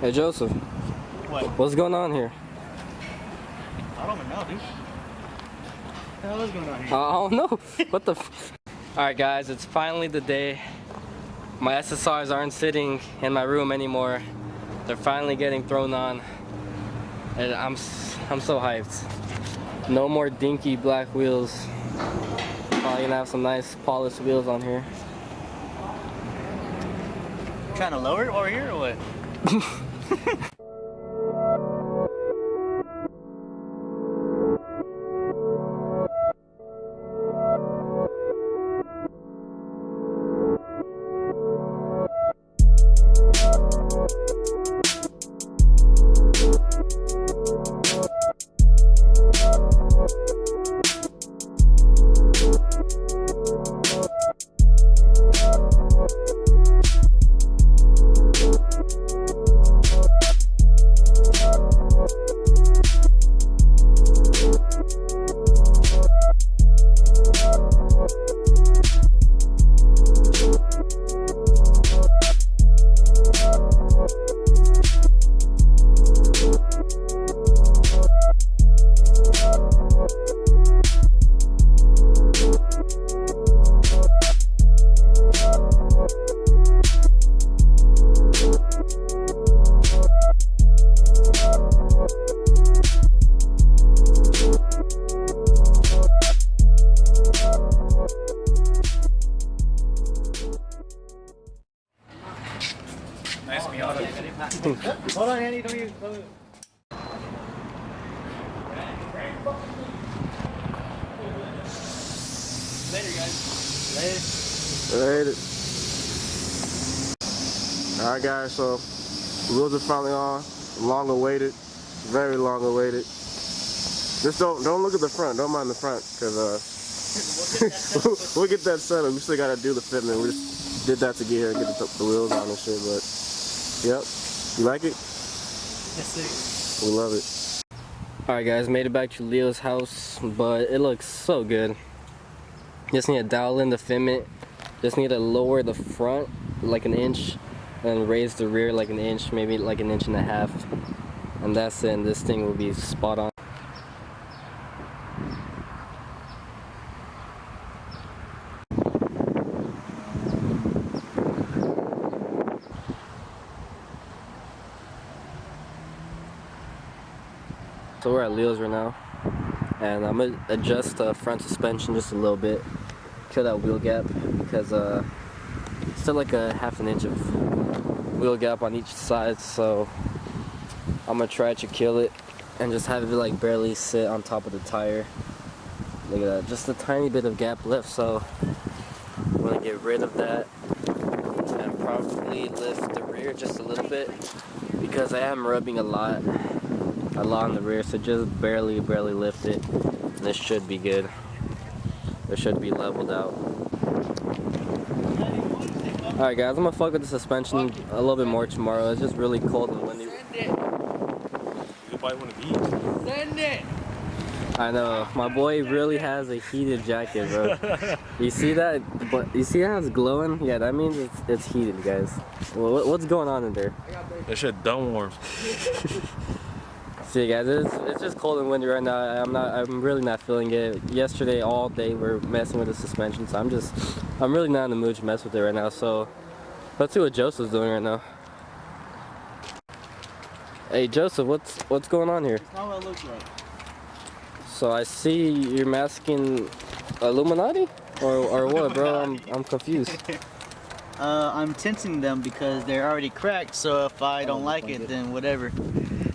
Hey Joseph. What? What's going on here? I don't even know, dude. What the hell is going on here? I don't know. What the f. Alright guys, it's finally the day. My SSRs aren't sitting in my room anymore. They're finally getting thrown on. And I'm so hyped. No more dinky black wheels. Probably gonna have some nice polished wheels on here. Trying to lower it over here or what? Nice Miata. Hold on, Andy. Don't you? Later, guys. Later. Alright guys, so wheels are finally on. Long awaited. Very long awaited. Just don't look at the front. Don't mind the front, cause we'll get that settled. We still gotta do the fitment. We just did that to get here and get the wheels on and shit. But yep, you like it? Yes, sir. We love it. Alright guys, made it back to Leo's house, but it looks so good. Just need to dial in the fitment. Just need to lower the front like an inch and raise the rear like an inch, maybe like an inch and a half. And that's it, and this thing will be spot on. So we're at Leo's right now, and I'm gonna adjust the front suspension just a little bit, kill that wheel gap, because still like a half an inch of wheel gap on each side. So I'm gonna try to kill it and just have it like barely sit on top of the tire. Look at that, just a tiny bit of gap left. So I'm gonna get rid of that and probably lift the rear just a little bit, because I am rubbing a lot on the rear, so just barely lift it, and this should be good. It should be leveled out. Alright guys, I'm gonna fuck with the suspension a little bit more tomorrow. It's just really cold and windy. You could buy one of these. Send it. I know, my boy really has a heated jacket, bro. You see that? But you see how it's glowing? Yeah, that means it's heated, guys. Well, what's going on in there? That shit dumb warm. See guys, it's just cold and windy right now. I'm really not feeling it. Yesterday all day we're messing with the suspension, so I'm really not in the mood to mess with it right now. So let's see what Joseph's doing right now. Hey Joseph, what's going on here? It's not what it looks like. So I see you're masking Illuminati or what, bro? I'm confused. I'm tinting them because they're already cracked. So if I don't like it, then whatever.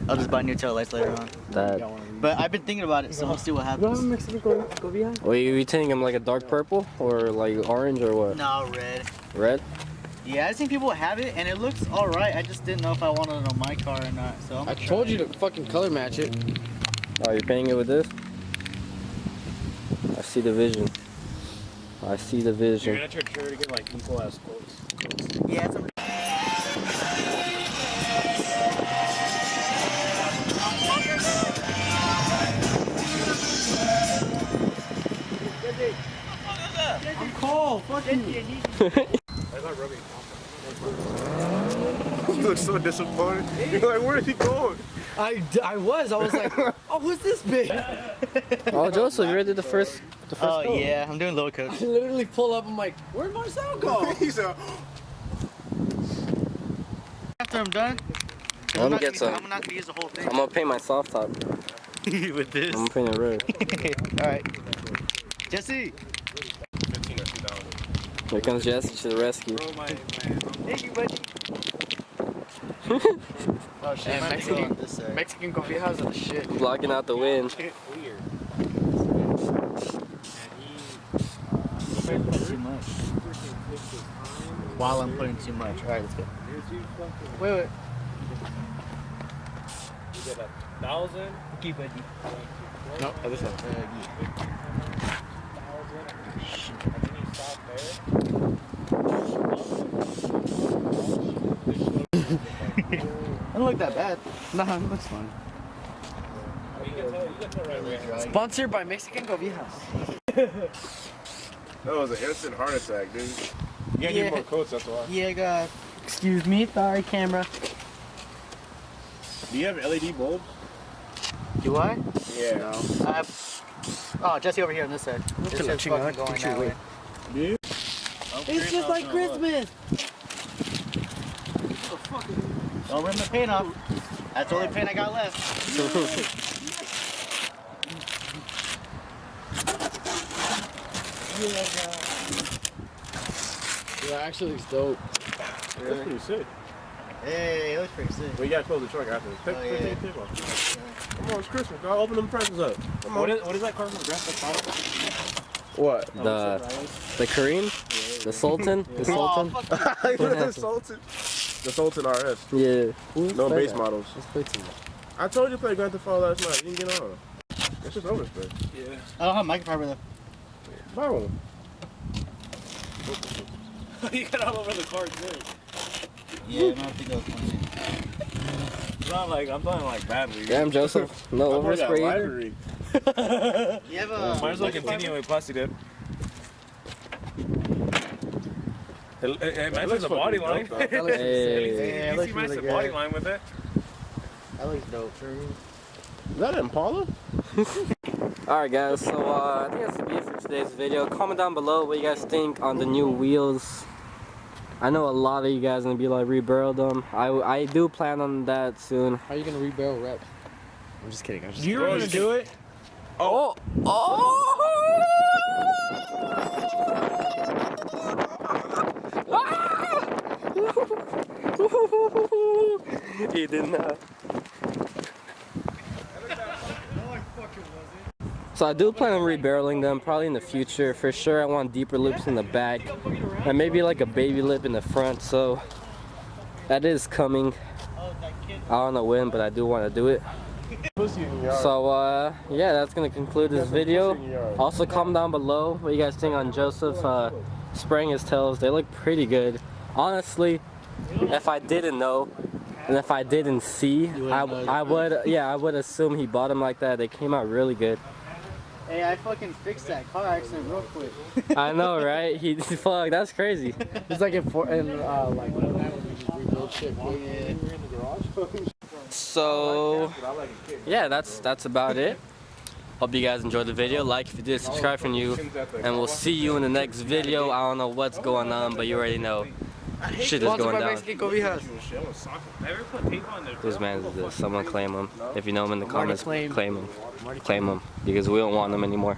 I'll just buy new taillights later on. But I've been thinking about it, so we'll see what happens. Wait, you tinting them like a dark purple or like orange or what? No, red. Red? Yeah, I've seen people have it and it looks alright. I just didn't know if I wanted it on my car or not. So I told you to fucking color match it. Oh, you're painting it with this? I see the vision. I see the vision. You're gonna try to get like equal ass quotes. yeah, it's I'm cold. Fuck you. I'm not rubbing. You look so disappointed. You're like, where is he going? I was like, oh, who's this bitch? Oh, Joseph, you already did the first Oh goal. yeah, I'm doing little coach. I literally pull up, I'm like, where'd Marcel go? He's a. After I'm done, I'm gonna get some. I'm not gonna use the whole thing. I'm gonna paint my soft top. With this. I'm gonna paint it red. Alright. Jesse! 15 or 2000. Here comes Jesse to the rescue. Thank you, buddy. Oh shit, And might be going on this side. Mexican coffee house are the shit. Blocking out the wind. Weird. Putting too much. While I'm putting too much. Alright, let's go. Wait. You get 1,000. Keep it. No, other side. Doesn't look that bad. Nah, it looks fun. Sponsored by Mexican coffee house. That was an instant heart attack, dude. You gotta get more coats, that's why. Yeah, God. Excuse me, sorry, camera. Do you have LED bulbs? Do I? Yeah. No. I have. Oh, Jesse over here on this side. This is fucking going that way. Dude. It's just like Christmas. Don't rip my paint off. That's the only paint I got left. Yeah, actually looks dope. That's pretty sick. Hey, it looks pretty sick. Well, you gotta close the truck after. Take the tape off. Come on, it's Christmas. Go open them presents up. Come on. What is that car from the Grand Theft Auto? What? The Kareem? The Sultan? The Sultan? The Sultan. The Sultan RS. Yeah. No base models. Let's play too much. I told you to play Grand Theft Auto last night. You didn't get on. It's just overspec. Yeah. I don't have microfiber though. Buy one. You got all over the car too. Yeah, I don't think that was funny. It's not like, I'm talking like badly. Damn, Joseph. No I got overspray. library. You have a. Might as well continue with Plasti Dip. It matches the body line. Hey. Yeah, it You looks see match really the good. body line with it. That looks dope. Is that Impala? Alright guys, so I think that's gonna be it for today's video. Comment down below what you guys think on the new wheels. I know a lot of you guys are gonna be like rebarrel them. I do plan on that soon. How are you gonna rebarrel rep? I'm just kidding. I'm just You were gonna do it? Oh! He did not. So I do plan on rebarreling them probably in the future. For sure I want deeper lips in the back and maybe like a baby lip in the front, so that is coming. I don't know when, but I do want to do it. So yeah, that's gonna conclude this video. Also comment down below what you guys think on Joseph spraying his tails. They look pretty good. Honestly, if I didn't know and if I didn't see, I would assume he bought them like that. They came out really good. Hey, I fucking fixed that car accident real quick. I know, right? Fuck, that's crazy. It's like like when we just rebuild shit. So yeah, that's about it. Hope you guys enjoyed the video. Like if you did, subscribe for new, and we'll see you in the next video. I don't know what's going on, but you already know shit is going down. Ever put tape on there? Whose man is this? Someone claim him. If you know him in the comments, claim. claim him. Claim him because we don't want them anymore.